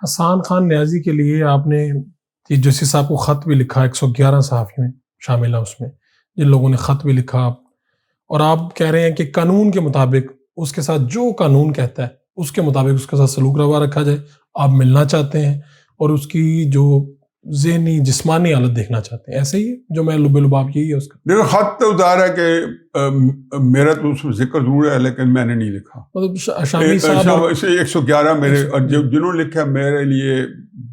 حسان خان نیازی کے لیے آپ نے جوسی صاحب کو خط بھی لکھا، 111 صحافی میں شامل ہیں اس میں جن لوگوں نے خط بھی لکھا، اور آپ کہہ رہے ہیں کہ قانون کے مطابق اس کے ساتھ جو قانون کہتا ہے اس کے مطابق اس کے ساتھ سلوک روا رکھا جائے. آپ ملنا چاہتے ہیں اور اس کی جو ذہنی جسمانی حالت دیکھنا چاہتے ہیں، ایسے ہی جو میں لب لباب یہی ہے اس کا. دیکھو خط تو ظاہر ہے کہ میرا تو اس میں ذکر ضرور ہے لیکن میں نے نہیں لکھا. مطلب شامی صاحب 111 میرے جنہوں نے لکھا میرے لیے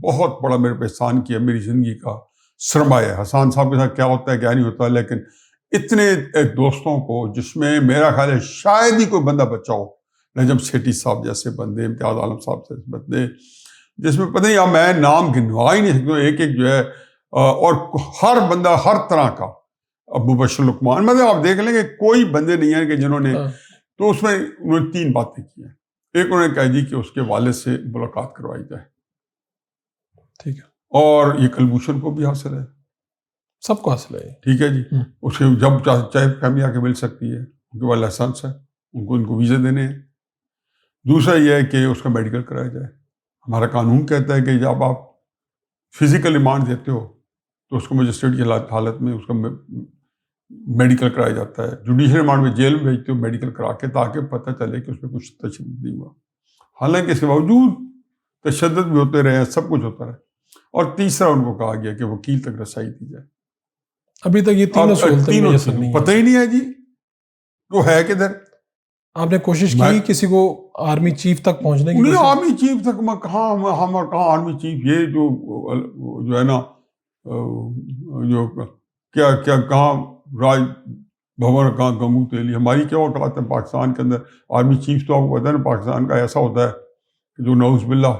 بہت بڑا میرے پہ احسان کیا، میری زندگی کا سرمایہ. حسان صاحب کے ساتھ کیا ہوتا ہے کیا نہیں ہوتا، لیکن اتنے دوستوں کو جس میں میرا خیال ہے شاید ہی کوئی بندہ بچا ہو، نجم سیٹھی صاحب جیسے بندے، امتیاز عالم صاحب جیسے بندے، جس میں پتہ نہیں اب میں نام گنوا ہی نہیں سکتا. ایک ایک جو ہے اور ہر بندہ ہر طرح کا، ابو بشر لقمان، مطلب آپ دیکھ لیں کہ کوئی بندے نہیں ہیں کہ جنہوں نے، تو اس میں انہوں نے 3 باتیں کی ہیں. ایک انہوں نے کہا جی کہ اس کے والد سے ملاقات کروائی جائے، ٹھیک ہے، اور یہ کلبھوشن کو بھی حاصل ہے، سب کو حاصل ہے، ٹھیک ہے جی. اس کے جب چاہے فیملی آ کے مل سکتی ہے، ان کے والد لائسنس ہے، ان کو ویزے دینے ہیں. دوسرا یہ ہے کہ اس کا میڈیکل کرایا جائے. ہمارا قانون کہتا ہے کہ جب آپ فزیکل ریمانڈ دیتے ہو تو اس کو مجسٹریٹ کی حالت میں اس کا میڈیکل کرایا جاتا ہے. جوڈیشل ریمانڈ میں جیل میں بھیجتے ہو میڈیکل کرا کے، تاکہ پتہ چلے کہ اس میں کچھ تشدد نہیں ہوا. حالانکہ اس کے باوجود تشدد بھی ہوتے رہے، سب کچھ ہوتا رہا. اور تیسرا ان کو کہا گیا کہ وکیل تک رسائی دی جائے. ابھی تک یہ تینوں پتہ ہی نہیں ہے جی وہ ہے کدھر. آپ نے کوشش کی کسی کو آرمی چیف تک پہنچنے کی؟ نہیں، آرمی چیف تک میں کہاں، ہم کہاں آرمی چیف، یہ جو ہے نا جو کیا کہاں راج بھون، کہاں گنگو تیلی، ہماری کیا اوقات ہے پاکستان کے اندر. آرمی چیف تو آپ کو پتہ ہے نا پاکستان کا ایسا ہوتا ہے کہ جو نعوذ باللہ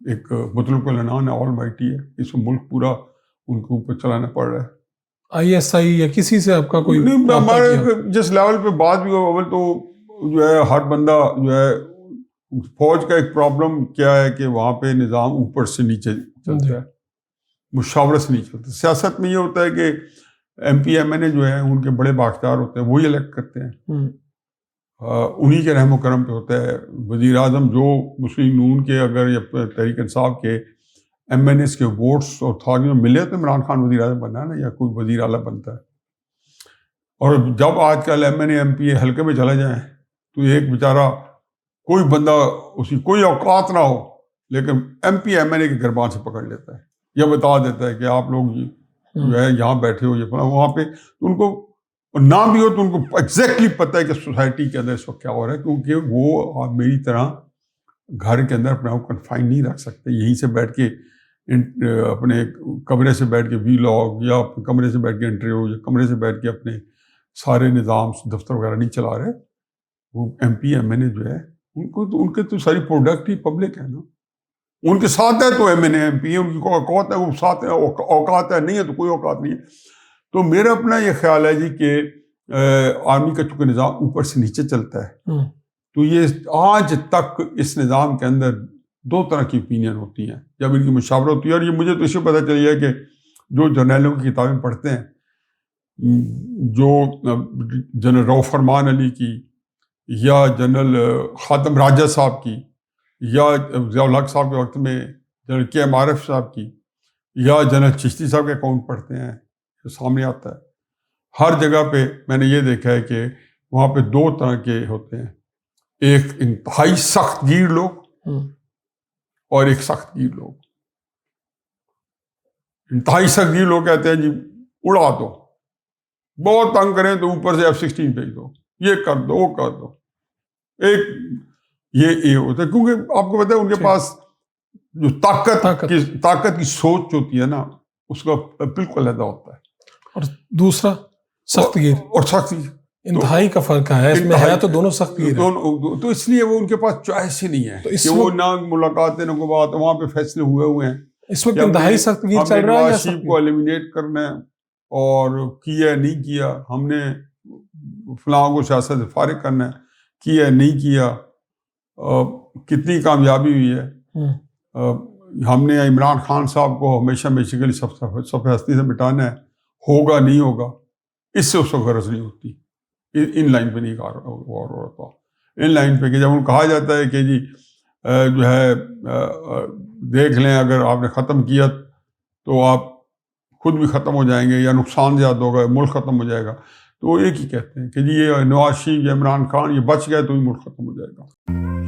ایک مطلق العنان ہے، آل مائٹی ہے. اس میں ملک پورا ان کے اوپر چلانا پڑ رہا ہے. ISI یا کسی سے آپ کا کوئی نہیں، ہمارے جس لیول پہ بات بھی ہو، اول تو جو ہے ہر بندہ جو ہے، فوج کا ایک پرابلم کیا ہے کہ وہاں پہ نظام اوپر سے نیچے چلتا ہے، مشاورت سے نہیں چلتا. سیاست میں یہ ہوتا ہے کہ MP MNA جو ہیں ان کے بڑے بااختیار ہوتے ہیں، وہی الیکٹ کرتے ہیں، انہی کے رحم و کرم پہ ہوتا ہے. وزیر اعظم جو مسلم نون کے اگر یا تحریک انصاف کے MNAs کے ووٹس اور اتھارٹی میں ملے تو عمران خان وزیر اعظم بننا ہے نا، یا کوئی وزیر اعلیٰ بنتا ہے. اور جب آج کل MNA MP حلقے میں چلے جائیں تو ایک بیچارہ کوئی بندہ اس کی کوئی اوقات نہ ہو لیکن MP MNA کے گربان سے پکڑ لیتا ہے یا بتا دیتا ہے کہ آپ لوگ جو ہے یہاں بیٹھے ہو، یہ وہاں پہ ان کو نہ بھی ہو تو ان کو ایگزیکٹلی پتہ ہے کہ سوسائٹی کے اندر اس وقت کیا ہو رہا ہے، کیونکہ وہ میری طرح گھر کے اندر اپنے آپ کو کنفائن نہیں رکھ سکتے. یہیں سے بیٹھ کے اپنے کمرے سے بیٹھ کے ویلاگ یا کمرے سے بیٹھ کے انٹرویو یا کمرے سے بیٹھ کے اپنے سارے نظام دفتر وغیرہ نہیں چلا رہے. وہ MP MNA جو ہے ان کے تو ساری پروڈکٹ ہی پبلک ہے نا. ان کے ساتھ ہے تو MNA MP ان کی اوقات ہے، وہ ساتھ ہے، اوقات ہے، نہیں ہے تو کوئی اوقات نہیں ہے. تو میرا اپنا یہ خیال ہے جی کہ آرمی کا چونکہ نظام اوپر سے نیچے چلتا ہے تو یہ آج تک اس نظام کے اندر 2 طرح کی اوپینین ہوتی ہیں جب ان کی مشاورت ہوتی ہے. اور یہ مجھے تو اس سے پتہ چلی ہے کہ جو جرنیلوں کی کتابیں پڑھتے ہیں، جو جنرل رؤف فرمان علی کی یا جنرل خاتم راجہ صاحب کی یا ضیاء الحق صاحب کے وقت میں جنرل KM عارف صاحب کی یا جنرل چشتی صاحب کے اکاؤنٹ پڑھتے ہیں، جو سامنے آتا ہے ہر جگہ پہ میں نے یہ دیکھا ہے کہ وہاں پہ 2 طرح کے ہوتے ہیں، ایک انتہائی سخت گیر لوگ اور ایک سخت گیر لوگ. انتہائی سخت گیر لوگ کہتے ہیں جی اڑا دو، بہت تنگ کریں تو اوپر سے F-16 بھیج دو، یہ کر دو وہ کر دو. ایک یہ ہوتا ہے کیونکہ آپ کو پتہ ہے ان کے پاس جو طاقت کی سوچ ہوتی ہے نا اس کا بالکل علیحدہ ہوتا ہے. اور دوسرا سخت گیر اور سخت انتہائی کا فرق ہے اس میں، ہے تو دونوں سخت گیر تو اس لیے وہ ان کے پاس چوائس ہی نہیں ہے کہ وہ نہ ملاقاتیں نہ کوئی بات، وہاں پہ فیصلے ہوئے ہیں. اس وقت انتہائی سخت گیر چل رہا ہے. نواز شریف کو ایلیمینیٹ کرنا ہے اور کیا نہیں کیا، ہم نے فلاں کو سیاست سے فارغ کرنا ہے، کیا نہیں کیا، کتنی کامیابی ہوئی ہے. ہم نے عمران خان صاحب کو ہمیشہ کے لیے صفحہ ہستی سے مٹانا ہے، ہوگا نہیں ہوگا، اس سے اس کو غرض نہیں ہوتی. ان لائن پہ نہیں کہا ہوتا، ان لائن پہ کہ جب ان کہا جاتا ہے کہ جی جو ہے دیکھ لیں اگر آپ نے ختم کیا تو آپ خود بھی ختم ہو جائیں گے یا نقصان زیادہ ہوگا، ملک ختم ہو جائے گا. تو وہ ایک ہی کہتے ہیں کہ جی یہ نواز شریف یا عمران خان یہ بچ گئے تو ہی ملک ختم ہو جائے گا.